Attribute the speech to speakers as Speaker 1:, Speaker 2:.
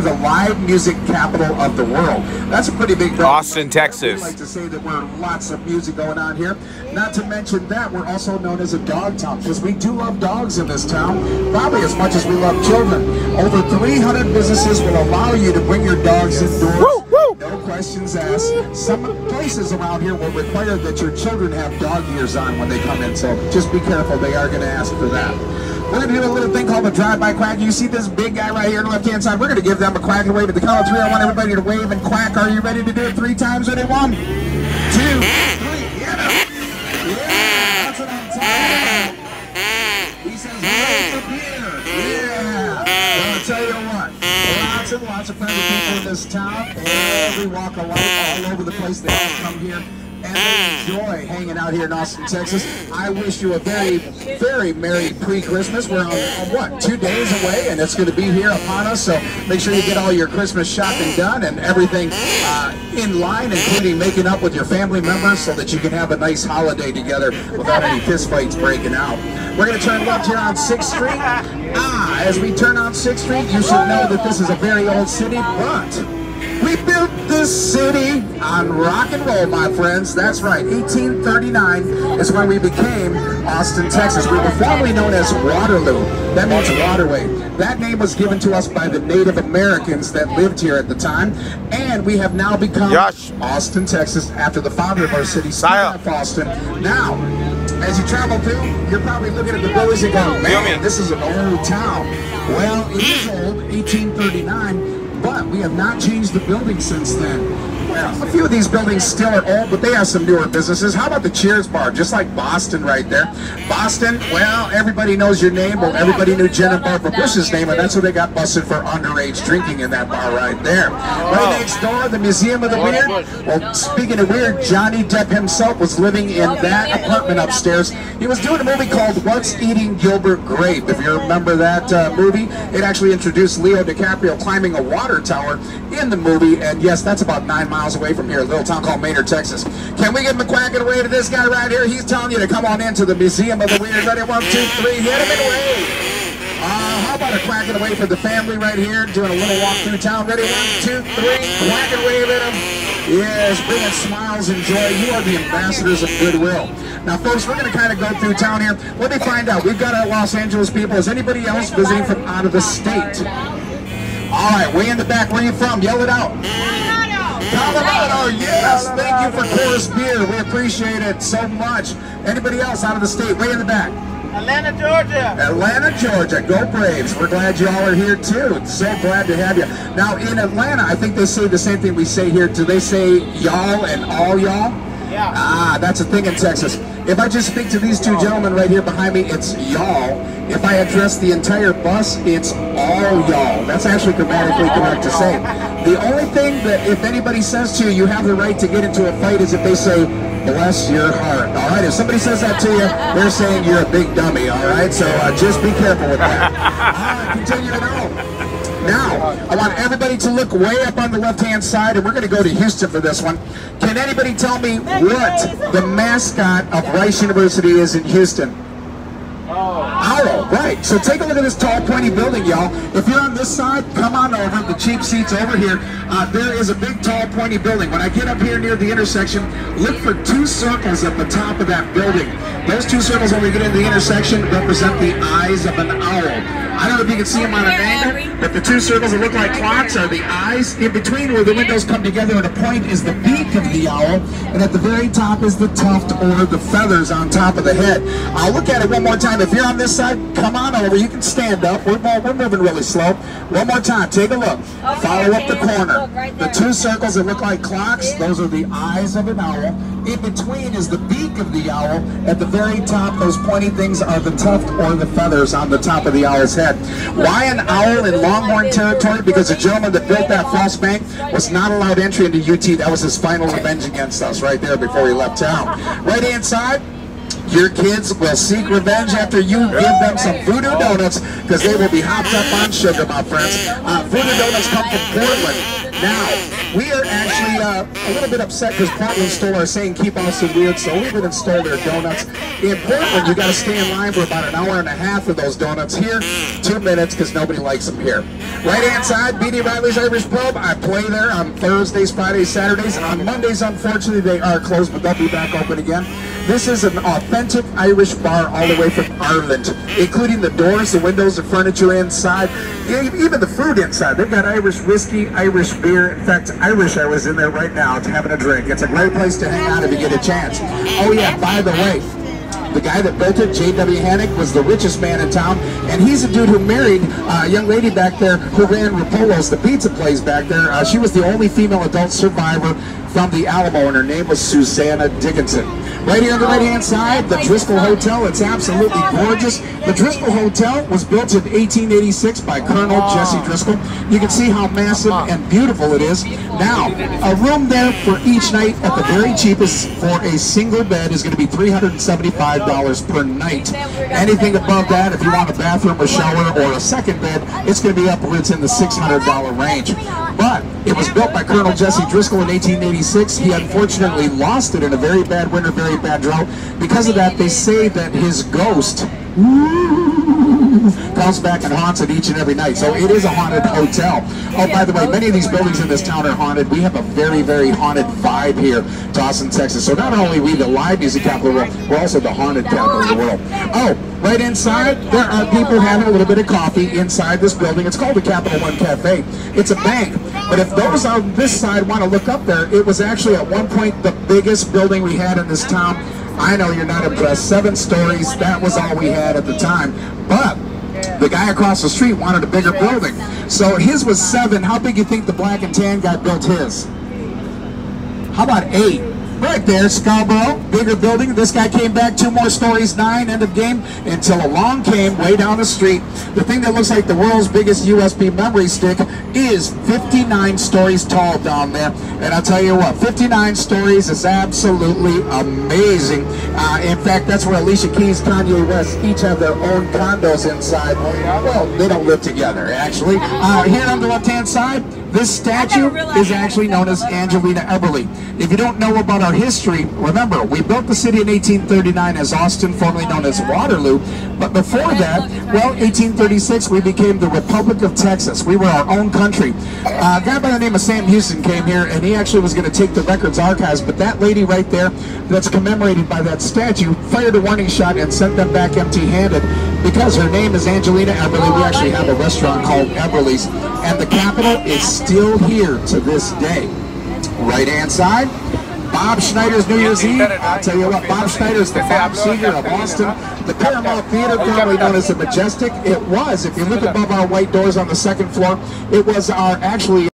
Speaker 1: the live music capital of the world. That's a pretty big deal.
Speaker 2: Austin, Texas.
Speaker 1: I like to say that we're lots of music going on here. Not to mention that we're also known as a dog town because we do love dogs in this town, probably as much as we love children. Over 300 businesses will allow you to bring your dogs indoors.
Speaker 2: Woo, woo.
Speaker 1: No questions asked. Some places around here will require that your children have dog ears on when they come in, so just be careful. They are going to ask for that. We're going to do a little thing called the drive-by quack. You see this big guy right here on the left-hand side? We're going to give them a quack and wave. At the count of 3, I want everybody to wave and quack. Are you ready to do it 3 times? Ready? 1, 2, 3. Yeah, that's what I'm talking about. He says, right up here. Yeah. Well, I'll tell you what. Lots and lots of friendly people in this town. Every walk of life, all over the place. They all come here. And they enjoy hanging out here in Austin, Texas. I wish you a very, very Merry pre-Christmas. We're on what, 2 days away, and it's going to be here upon us. So make sure you get all your Christmas shopping done and everything in line, including making up with your family members so that you can have a nice holiday together without any fist fights breaking out. We're going to turn left here on 6th Street. As we turn on 6th Street, you should know that this is a very old city, but we built this city on rock and roll, my friends. That's right. 1839 is when we became Austin, Texas. We were formerly known as Waterloo. That means waterway. That name was given to us by the Native Americans that lived here at the time. And we have now become Austin, Texas, after the founder of our city, Stephen F. Austin. Now, as you travel through, you're probably looking at the buildings and going, man, this is an old town. Well, it is old, 1839. But we have not changed the building since then. Well, a few of these buildings still are old, but they have some newer businesses. How about the Cheers bar, just like Boston right there? Boston, well, everybody knows your name. Well, everybody knew Jen and Barbara Bush's name, and that's who they got busted for underage drinking in that bar right there. Right next door, the Museum of the Weird. Well, speaking of weird, Johnny Depp himself was living in that apartment upstairs. He was doing a movie called What's Eating Gilbert Grape. If you remember that movie, it actually introduced Leo DiCaprio climbing a water tower in the movie, and yes, that's about 9 miles away from here, a little town called Maynard, Texas. Can we give him a quack and away to this guy right here? He's telling you to come on into the Museum of the Weird. Ready? 1, 2, 3, hit him and away. How about a quack and away for the family right here, doing a little walk through town. Ready? 1, 2, 3, quack and wave at him. Yes, bringing smiles and joy. You are the ambassadors of goodwill. Now, folks, we're going to kind of go through town here. Let me find out. We've got our Los Angeles people. Is anybody else visiting from out of the state? All right, way in the back. Where are you from? Yell it out. Colorado, yes. Thank you for Coors Beer. We appreciate it so much. Anybody else out of the state? Way in the back.
Speaker 3: Atlanta, Georgia.
Speaker 1: Atlanta, Georgia. Go Braves. We're glad you all are here, too. So glad to have you. Now, in Atlanta, I think they say the same thing we say here. Do they say y'all and all y'all?
Speaker 3: Yeah.
Speaker 1: That's a thing in Texas. If I just speak to these two gentlemen right here behind me, it's y'all. If I address the entire bus, it's all y'all. That's actually grammatically correct to say. The only thing that if anybody says to you, you have the right to get into a fight is if they say, bless your heart. All right, if somebody says that to you, they're saying you're a big dummy, all right? So just be careful with that. All right, continue to know. Now, I want everybody to look way up on the left-hand side, and we're going to go to Houston for this one. Can anybody tell me what the mascot of Rice University is in Houston? Owl, right. So take a look at this tall, pointy building, y'all. If you're on this side, come on over. The cheap seats over here. There is a big, tall, pointy building. When I get up here near the intersection, look for 2 circles at the top of that building. Those 2 circles, when we get into the intersection, represent the eyes of an owl. I don't know if you can see them on an angle, but the 2 circles that look like clocks are the eyes. In between where the windows come together at a point is the beak of the owl, and at the very top is the tuft or the feathers on top of the head. I'll look at it one more time. If you're on this side, come on over. You can stand up. We're moving really slow. One more time. Take a look. Follow up the corner. The 2 circles that look like clocks, those are the eyes of an owl. In between is the beak of the owl. At the very top, those pointy things are the tuft or the feathers on the top of the owl's head. Why an owl in Longhorn territory? Because the gentleman that built that false bank was not allowed entry into UT. That was his final revenge against us right there before he left town. Right hand side, your kids will seek revenge after you give them some Voodoo Donuts because they will be hopped up on sugar, my friends. Voodoo Donuts come from Portland. Now, we are actually a little bit upset because Portland stole our saying keep on some weird, so we went and stole their donuts. In Portland, you got to stay in line for about an hour and a half for those donuts. Here, 2 minutes because nobody likes them here. Right-hand side, B.D. Riley's Irish Pub. I play there on Thursdays, Fridays, Saturdays. On Mondays, unfortunately, they are closed, but they'll be back open again. This is an authentic Irish bar all the way from Ireland, including the doors, the windows, the furniture inside, even the food inside. They've got Irish whiskey, Irish beer. In fact, I wish I was in there right now having a drink. It's a great place to hang out if you get a chance. Oh yeah, by the way, the guy that built it, J.W. Hannick, was the richest man in town, and he's a dude who married a young lady back there who ran Rapolo's, the pizza place back there. She was the only female adult survivor from the Alamo, and her name was Susanna Dickinson. Right here on the right-hand side, the Driscoll Hotel. It's absolutely gorgeous. The Driscoll Hotel was built in 1886 by Colonel Jesse Driscoll. You can see how massive and beautiful it is. Now, a room there for each night at the very cheapest for a single bed is going to be $375 per night. Anything above that, if you want a bathroom, a shower, or a second bed, it's going to be upwards in the $600 range. But it was built by Colonel Jesse Driscoll in 1886. He unfortunately lost it in a very bad winter, very bad drought. Because of that, they say that his ghost comes back and haunts it each and every night. So it is a haunted hotel. Oh, by the way, many of these buildings in this town are haunted. We have a very, very haunted vibe here, Dawson, Texas. So not only are we the live music capital of the world, we're also the haunted capital of the world. Oh, right inside, there are people having a little bit of coffee inside this building. It's called the Capital One Cafe. It's a bank. But if those on this side want to look up there, it was actually at one point the biggest building we had in this town. I know you're not impressed. 7 stories, that was all we had at the time. But the guy across the street wanted a bigger building. So his was 7. How big do you think the Black and Tan guy built his? How about 8? Right there, Scarborough, bigger building. This guy came back 2 more stories, 9, end of game, until along came, way down the street, the thing that looks like the world's biggest USB memory stick is 59 stories tall down there. And I'll tell you what, 59 stories is absolutely amazing. In fact, that's where Alicia Keys, Kanye West each have their own condos inside. Well, they don't live together, actually. Here on the left-hand side, this statue is actually known as Angelina Eberly. If you don't know about our history, remember, we built the city in 1839 as Austin, formerly known as Waterloo. But before that, well, 1836, we became the Republic of Texas. We were our own country. A guy by the name of Sam Houston came here, and he actually was going to take the records archives, but that lady right there that's commemorated by that statue fired a warning shot and sent them back empty-handed. Because her name is Angelina Eberly, we actually have a restaurant called Eberly's, and the Capitol is still here to this day. Right-hand side, Bob Schneider's New Year's Eve. I'll tell you what, Bob Schneider's the Bob Seger of Austin. The Paramount Theater, formerly known as the Majestic, it was, if you look above our white doors on the 2nd floor, it was our actually